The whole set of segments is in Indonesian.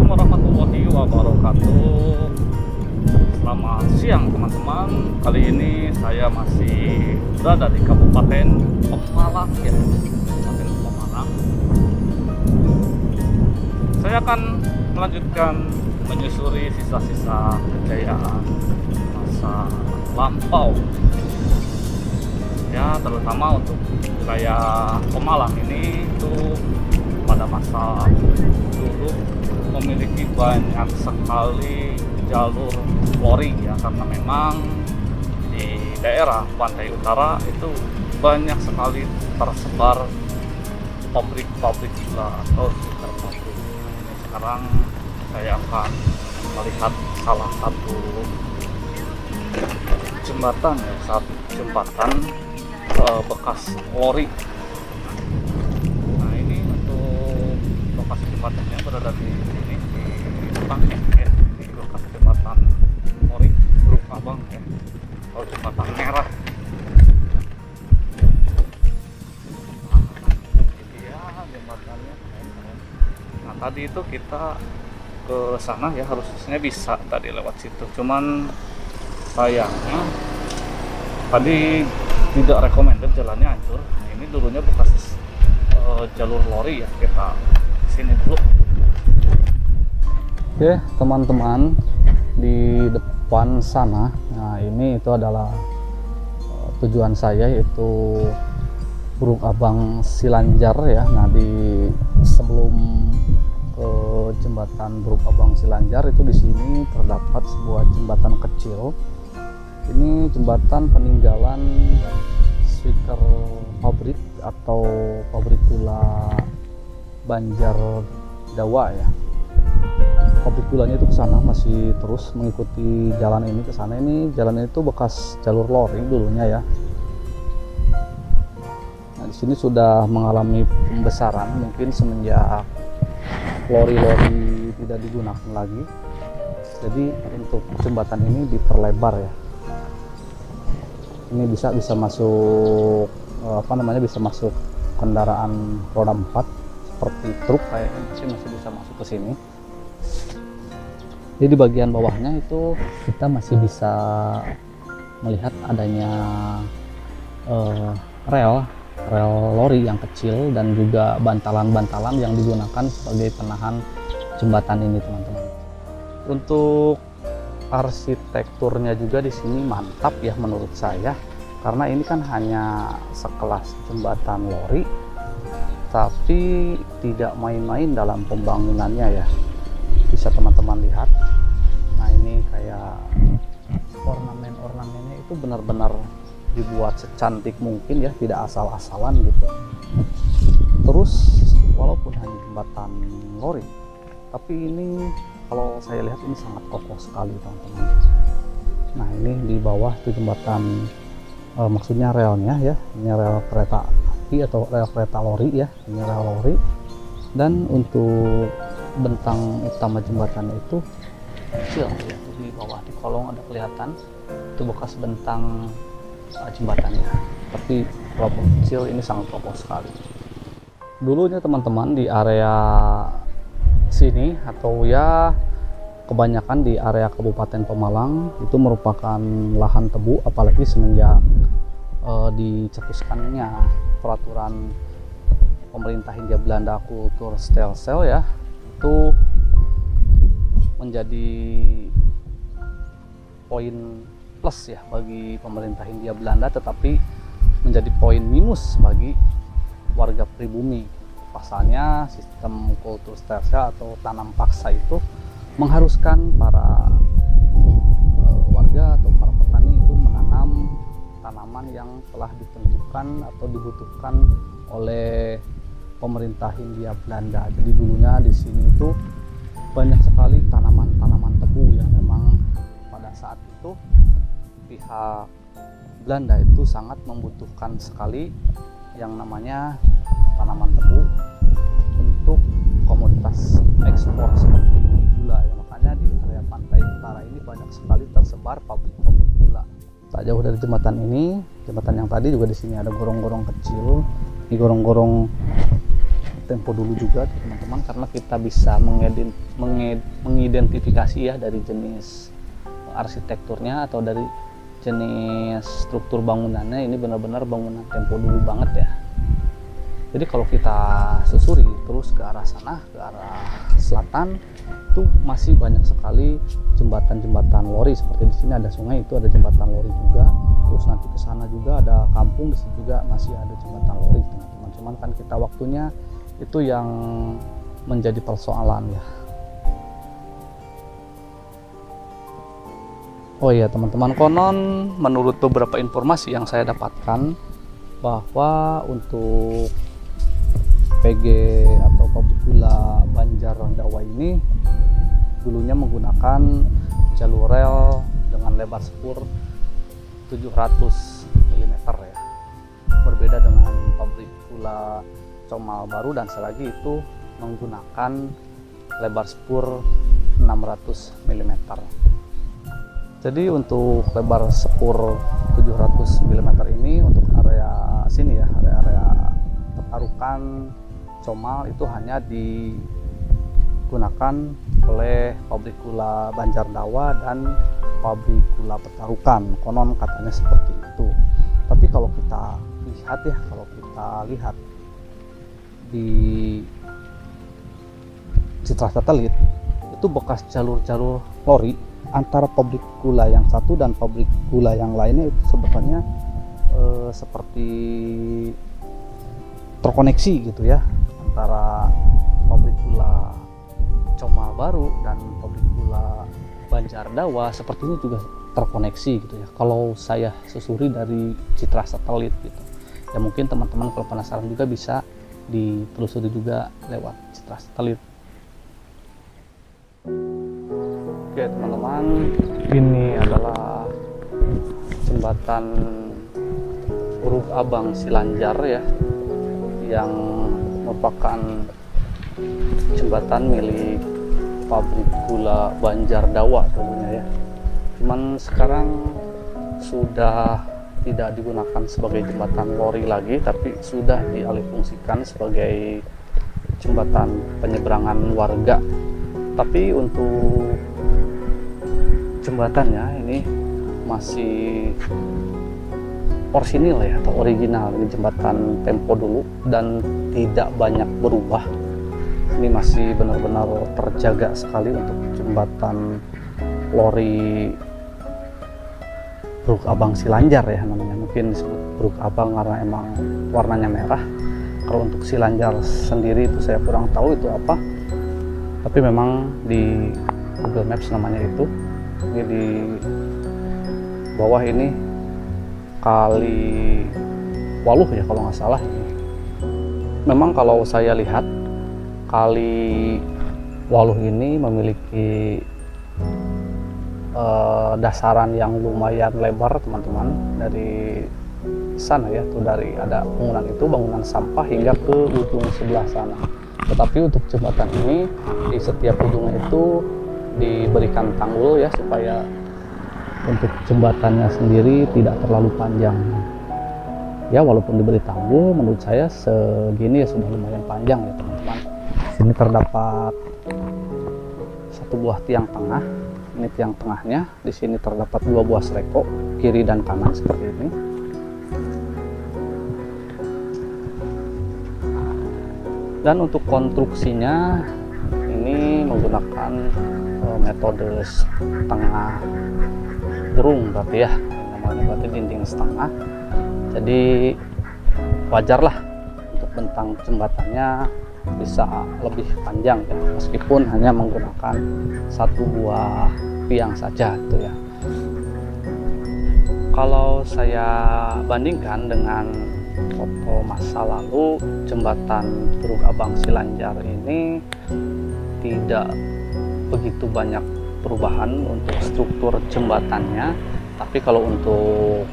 Assalamualaikum warahmatullahi wabarakatuh. Selamat siang teman-teman. Kali ini saya masih berada di Kabupaten Pemalang ya, Kabupaten Pemalang. Saya akan melanjutkan menyusuri sisa-sisa kejayaan masa lampau. Ya, terutama untuk wilayah Pemalang ini itu pada masa dulu memiliki banyak sekali jalur lori ya, karena memang di daerah pantai utara itu banyak sekali tersebar pabrik-pabrik gula atau sugar pabrik. Ini sekarang saya akan melihat salah satu jembatan ya, satu jembatan bekas lori. Nah, ini untuk lokasi jembatannya berada di sini di depan ya, di lokasi jembatan lori Bruk Abang ya, atau jembatan merah. Nah, ini ya jembatannya. Nah, tadi itu kita ke sana ya, harusnya bisa tadi lewat situ, cuman sayangnya tadi tidak recommended, jalannya hancur. Nah, ini dulunya bekas jalur lori ya, kita sini dulu. Oke teman-teman, di depan sana, nah ini itu adalah tujuan saya, yaitu Bruk Abang Silanjar ya. Nah, di sebelum ke jembatan Bruk Abang Silanjar itu di sini terdapat sebuah jembatan kecil. Ini jembatan peninggalan swiker pabrik atau pabrik gula Banjar Dawa ya. Pabrik gulanya itu ke sana, masih terus mengikuti jalan ini ke sana. Ini jalan itu bekas jalur lori dulunya ya. Nah, di sini sudah mengalami pembesaran mungkin semenjak lori-lori tidak digunakan lagi. Jadi untuk jembatan ini diperlebar ya. Ini bisa masuk bisa masuk kendaraan roda 4 seperti truk kayaknya, masih bisa masuk ke sini. Jadi di bagian bawahnya itu kita masih bisa melihat adanya rel lori yang kecil dan juga bantalan-bantalan yang digunakan sebagai penahan jembatan ini, teman-teman. Untuk arsitekturnya juga di sini mantap ya menurut saya, karena ini kan hanya sekelas jembatan lori, tapi tidak main-main dalam pembangunannya ya. Bisa teman-teman lihat. Nah, ini kayak ornamen-ornamennya itu benar-benar dibuat secantik mungkin ya, tidak asal-asalan gitu. Terus walaupun hanya jembatan lori, tapi ini kalau saya lihat ini sangat kokoh sekali, teman-teman. Nah, ini di bawah itu jembatan, maksudnya relnya ya, ini rel kereta api atau rel kereta lori ya, ini rel lori. Dan untuk bentang utama jembatannya itu kecil ya, di bawah di kolong ada kelihatan itu bekas bentang jembatannya, tapi walaupun kecil ini sangat kokoh sekali. Dulunya teman-teman di area sini, atau ya kebanyakan di area Kabupaten Pemalang, itu merupakan lahan tebu, apalagi semenjak dicetuskannya peraturan pemerintah Hindia Belanda Kulturstelsel ya, itu menjadi poin plus ya bagi pemerintah Hindia Belanda, tetapi menjadi poin minus bagi warga pribumi. Pasalnya sistem Kulturstelsel atau tanam paksa itu mengharuskan para warga atau para petani itu menanam tanaman yang telah ditentukan atau dibutuhkan oleh pemerintah Hindia Belanda. Jadi dulunya di sini itu banyak sekali tanaman-tanaman tebu yang memang pada saat itu pihak Belanda itu sangat membutuhkan sekali yang namanya tanaman tebu untuk komoditas ekspor seperti gula ya. Makanya di area pantai utara ini banyak sekali tersebar pabrik-pabrik gula. Tak jauh dari jembatan ini, jembatan yang tadi juga di sini ada gorong-gorong kecil. Di gorong-gorong tempo dulu juga teman-teman, karena kita bisa mengidentifikasi ya dari jenis arsitekturnya atau dari jenis struktur bangunannya. Ini benar-benar bangunan tempo dulu banget ya. Jadi kalau kita susuri terus ke arah sana, ke arah selatan, itu masih banyak sekali jembatan-jembatan lori. Seperti di sini ada sungai, itu ada jembatan lori juga. Terus nanti ke sana juga ada kampung, di situ juga masih ada jembatan lori teman-teman. Cuman kan kita waktunya itu yang menjadi persoalan ya. Oh iya teman-teman, konon menurut beberapa informasi yang saya dapatkan bahwa untuk PG atau pabrik gula Banjar Dawa ini dulunya menggunakan jalur rel dengan lebar spur 700 mm ya. Berbeda dengan pabrik gula Comal Baru dan Selagi itu menggunakan lebar spur 600 mm. Jadi untuk lebar spur 700 mm ini untuk area sini ya, area-area Petarukan Comal itu hanya digunakan oleh pabrik gula Banjar Dawa dan pabrik gula Petarukan. Konon katanya seperti itu. Tapi kalau kita lihat di citra satelit itu bekas jalur-jalur lori antara pabrik gula yang satu dan pabrik gula yang lainnya itu sebetulnya seperti terkoneksi gitu ya, antara pabrik gula Comal Baru dan pabrik gula Banjar Dawa sepertinya juga terkoneksi gitu ya, kalau saya susuri dari citra satelit gitu ya. Mungkin teman-teman kalau penasaran juga bisa ditelusuri juga lewat citra satelit. Oke teman-teman, ini adalah jembatan Huruf Abang Silanjar ya, yang merupakan jembatan milik pabrik gula Banjar Dawa tentunya ya. Cuman sekarang sudah tidak digunakan sebagai jembatan lori lagi, tapi sudah dialihfungsikan sebagai jembatan penyeberangan warga. Tapi untuk jembatannya ini masih orsinil ya, atau original. Ini jembatan tempo dulu dan tidak banyak berubah. Ini masih benar-benar terjaga sekali untuk jembatan lori Bruk Abang Silanjar ya namanya. Mungkin disebut Bruk Abang karena emang warnanya merah. Kalau untuk Silanjar sendiri itu saya kurang tahu itu apa, tapi memang di Google Maps namanya itu. Ini di bawah ini Kali Waluh ya kalau nggak salah. Memang kalau saya lihat Kali Waluh ini memiliki dasaran yang lumayan lebar teman-teman. Dari sana ya, tuh dari ada bangunan sampah hingga ke ujung sebelah sana. Tetapi untuk jembatan ini di setiap ujungnya itu diberikan tanggul ya, supaya untuk jembatannya sendiri tidak terlalu panjang ya. Walaupun diberi tanggul, menurut saya segini ya sudah lumayan panjang ya teman-teman. Sini terdapat satu buah tiang tengah. Ini tiang tengahnya. Di sini terdapat dua buah seleko kiri dan kanan seperti ini. Dan untuk konstruksinya ini menggunakan metode setengah kurung berarti ya, namanya berarti dinding setengah. Jadi wajarlah untuk bentang jembatannya bisa lebih panjang ya, meskipun hanya menggunakan satu buah tiang saja itu ya. Kalau saya bandingkan dengan foto masa lalu, jembatan Bruk Abang Silanjar ini tidak begitu banyak perubahan untuk struktur jembatannya, tapi kalau untuk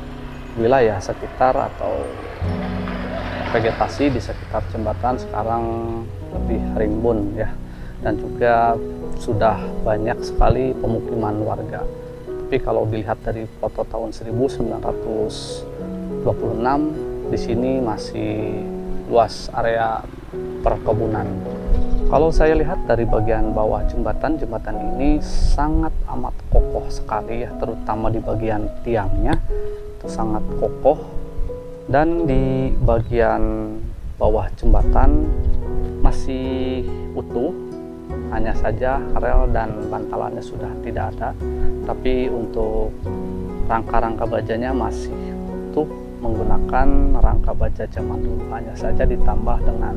wilayah sekitar atau vegetasi di sekitar jembatan sekarang lebih rimbun ya, dan juga sudah banyak sekali pemukiman warga. Tapi kalau dilihat dari foto tahun 1926, di sini masih luas area perkebunan. Kalau saya lihat dari bagian bawah jembatan ini sangat amat kokoh sekali ya, terutama di bagian tiangnya itu sangat kokoh, dan di bagian bawah jembatan masih utuh, hanya saja rel dan bantalannya sudah tidak ada, tapi untuk rangka-rangka bajanya masih utuh menggunakan rangka baja zaman dulu, hanya saja ditambah dengan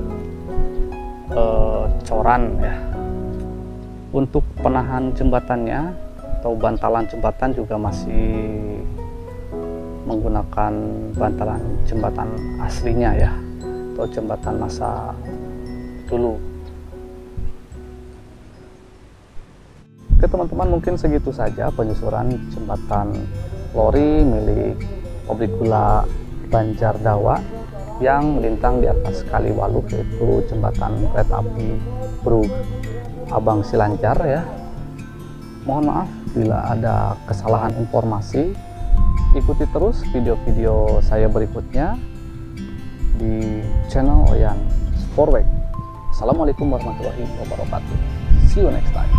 coran ya. Untuk penahan jembatannya atau bantalan jembatan juga masih menggunakan bantalan jembatan aslinya ya, atau jembatan masa dulu. Oke teman-teman, mungkin segitu saja penyusuran jembatan lori milik pabrik gula Banjar Dawa yang melintang di atas Kali Waluh, yaitu jembatan kereta api Brug Abang Silancar ya. Mohon maaf bila ada kesalahan informasi. Ikuti terus video-video saya berikutnya di channel Oyan Sportway. Assalamualaikum warahmatullahi wabarakatuh. See you next time.